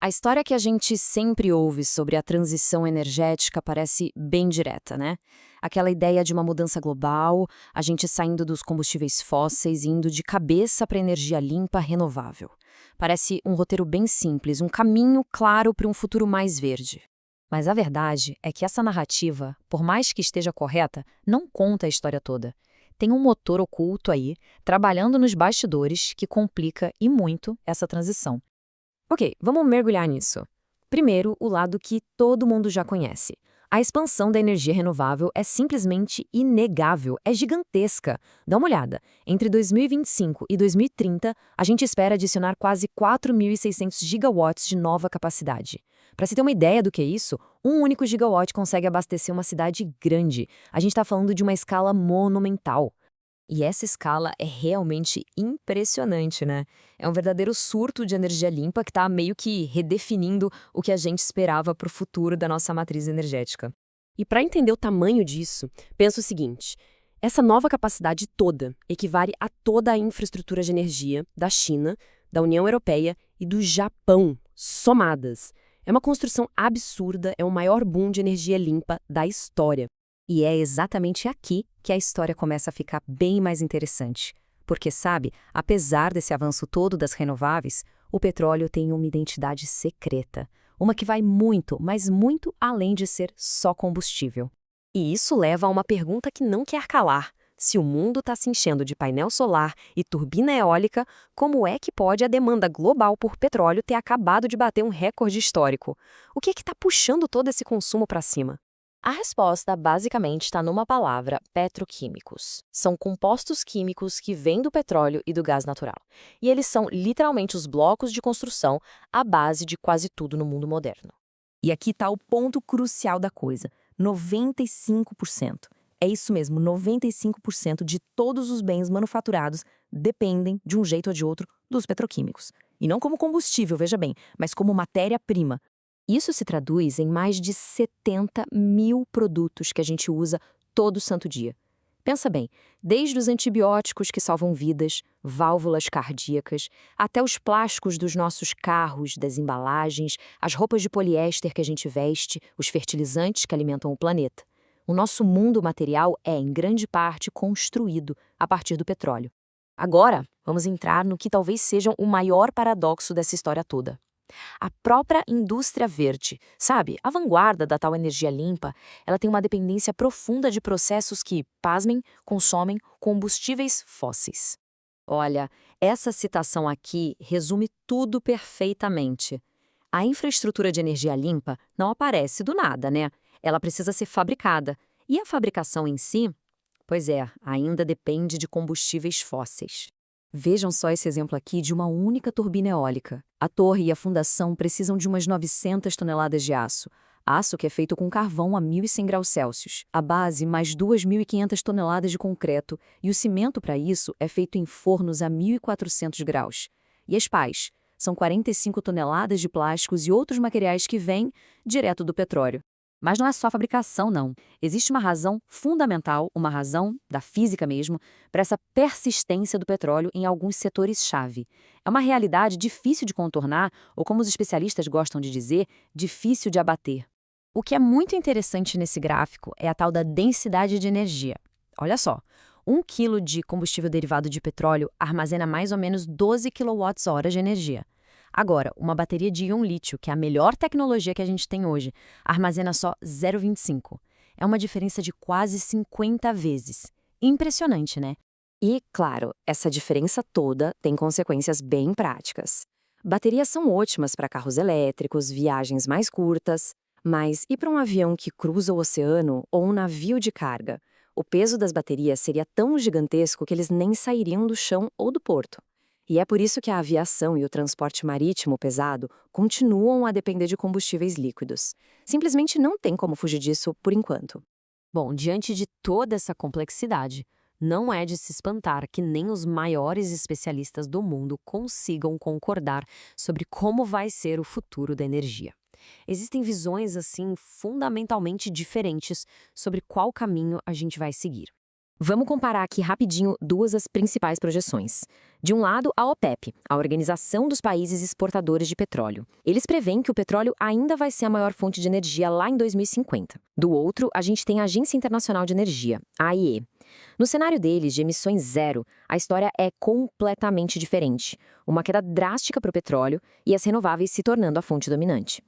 A história que a gente sempre ouve sobre a transição energética parece bem direta, né? Aquela ideia de uma mudança global, a gente saindo dos combustíveis fósseis e indo de cabeça para energia limpa, renovável. Parece um roteiro bem simples, um caminho claro para um futuro mais verde. Mas a verdade é que essa narrativa, por mais que esteja correta, não conta a história toda. Tem um motor oculto aí, trabalhando nos bastidores, que complica e muito essa transição. Ok, vamos mergulhar nisso. Primeiro, o lado que todo mundo já conhece. A expansão da energia renovável é simplesmente inegável, é gigantesca. Dá uma olhada. Entre 2025 e 2030, a gente espera adicionar quase 4.600 gigawatts de nova capacidade. Para se ter uma ideia do que é isso, um único gigawatt consegue abastecer uma cidade grande. A gente está falando de uma escala monumental. E essa escala é realmente impressionante, né? É um verdadeiro surto de energia limpa que está meio que redefinindo o que a gente esperava para o futuro da nossa matriz energética. E para entender o tamanho disso, pensa o seguinte: essa nova capacidade toda equivale a toda a infraestrutura de energia da China, da União Europeia e do Japão, somadas. É uma construção absurda, é o maior boom de energia limpa da história. E é exatamente aqui que a história começa a ficar bem mais interessante. Porque, sabe, apesar desse avanço todo das renováveis, o petróleo tem uma identidade secreta. Uma que vai muito, mas muito além de ser só combustível. E isso leva a uma pergunta que não quer calar. Se o mundo está se enchendo de painel solar e turbina eólica, como é que pode a demanda global por petróleo ter acabado de bater um recorde histórico? O que é que está puxando todo esse consumo para cima? A resposta basicamente está numa palavra: petroquímicos. São compostos químicos que vêm do petróleo e do gás natural. E eles são literalmente os blocos de construção, à base de quase tudo no mundo moderno. E aqui está o ponto crucial da coisa: 95%. É isso mesmo, 95% de todos os bens manufaturados dependem, de um jeito ou de outro, dos petroquímicos. E não como combustível, veja bem, mas como matéria-prima. Isso se traduz em mais de 70 mil produtos que a gente usa todo santo dia. Pensa bem, desde os antibióticos que salvam vidas, válvulas cardíacas, até os plásticos dos nossos carros, das embalagens, as roupas de poliéster que a gente veste, os fertilizantes que alimentam o planeta. O nosso mundo material é, em grande parte, construído a partir do petróleo. Agora, vamos entrar no que talvez seja o maior paradoxo dessa história toda. A própria indústria verde, sabe, a vanguarda da tal energia limpa, ela tem uma dependência profunda de processos que, pasmem, consomem combustíveis fósseis. Olha, essa citação aqui resume tudo perfeitamente. A infraestrutura de energia limpa não aparece do nada, né? Ela precisa ser fabricada. E a fabricação em si, pois é, ainda depende de combustíveis fósseis. Vejam só esse exemplo aqui de uma única turbina eólica. A torre e a fundação precisam de umas 900 toneladas de aço. Aço que é feito com carvão a 1.100 graus Celsius. A base, mais 2.500 toneladas de concreto. E o cimento para isso é feito em fornos a 1.400 graus. E as pás? São 45 toneladas de plásticos e outros materiais que vêm direto do petróleo. Mas não é só a fabricação, não. Existe uma razão fundamental, uma razão da física mesmo, para essa persistência do petróleo em alguns setores-chave. É uma realidade difícil de contornar, ou como os especialistas gostam de dizer, difícil de abater. O que é muito interessante nesse gráfico é a tal da densidade de energia. Olha só, 1 quilo de combustível derivado de petróleo armazena mais ou menos 12 kWh de energia. Agora, uma bateria de íon lítio, que é a melhor tecnologia que a gente tem hoje, armazena só 0,25. É uma diferença de quase 50 vezes. Impressionante, né? E, claro, essa diferença toda tem consequências bem práticas. Baterias são ótimas para carros elétricos, viagens mais curtas, mas e para um avião que cruza o oceano ou um navio de carga? O peso das baterias seria tão gigantesco que eles nem sairiam do chão ou do porto. E é por isso que a aviação e o transporte marítimo pesado continuam a depender de combustíveis líquidos. Simplesmente não tem como fugir disso por enquanto. Bom, diante de toda essa complexidade, não é de se espantar que nem os maiores especialistas do mundo consigam concordar sobre como vai ser o futuro da energia. Existem visões, assim, fundamentalmente diferentes sobre qual caminho a gente vai seguir. Vamos comparar aqui rapidinho duas das principais projeções. De um lado, a OPEP, a Organização dos Países Exportadores de Petróleo. Eles preveem que o petróleo ainda vai ser a maior fonte de energia lá em 2050. Do outro, a gente tem a Agência Internacional de Energia, a AIE. No cenário deles, de emissões zero, a história é completamente diferente. Uma queda drástica para o petróleo e as renováveis se tornando a fonte dominante.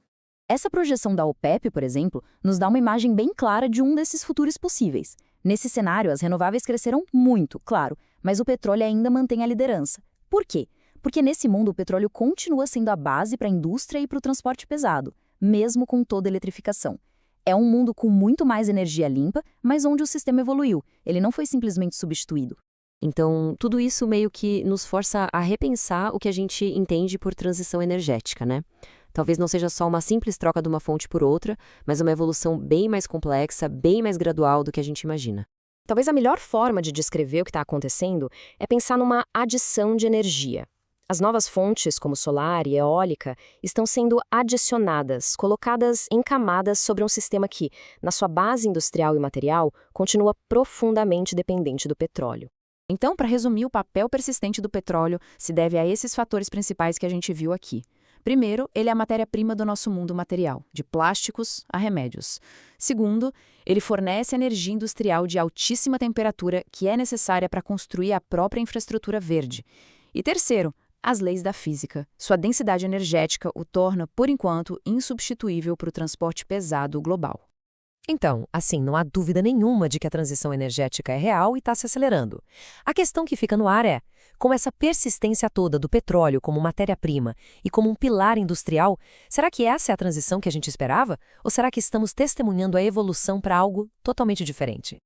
Essa projeção da OPEP, por exemplo, nos dá uma imagem bem clara de um desses futuros possíveis. Nesse cenário, as renováveis crescerão muito, claro, mas o petróleo ainda mantém a liderança. Por quê? Porque nesse mundo o petróleo continua sendo a base para a indústria e para o transporte pesado, mesmo com toda a eletrificação. É um mundo com muito mais energia limpa, mas onde o sistema evoluiu. Ele não foi simplesmente substituído. Então, tudo isso meio que nos força a repensar o que a gente entende por transição energética, né? Talvez não seja só uma simples troca de uma fonte por outra, mas uma evolução bem mais complexa, bem mais gradual do que a gente imagina. Talvez a melhor forma de descrever o que está acontecendo é pensar numa adição de energia. As novas fontes, como solar e eólica, estão sendo adicionadas, colocadas em camadas sobre um sistema que, na sua base industrial e material, continua profundamente dependente do petróleo. Então, para resumir, o papel persistente do petróleo se deve a esses fatores principais que a gente viu aqui. Primeiro, ele é a matéria-prima do nosso mundo material, de plásticos a remédios. Segundo, ele fornece energia industrial de altíssima temperatura que é necessária para construir a própria infraestrutura verde. E terceiro, as leis da física. Sua densidade energética o torna, por enquanto, insubstituível para o transporte pesado global. Então, assim, não há dúvida nenhuma de que a transição energética é real e está se acelerando. A questão que fica no ar é, com essa persistência toda do petróleo como matéria-prima e como um pilar industrial, será que essa é a transição que a gente esperava? Ou será que estamos testemunhando a evolução para algo totalmente diferente?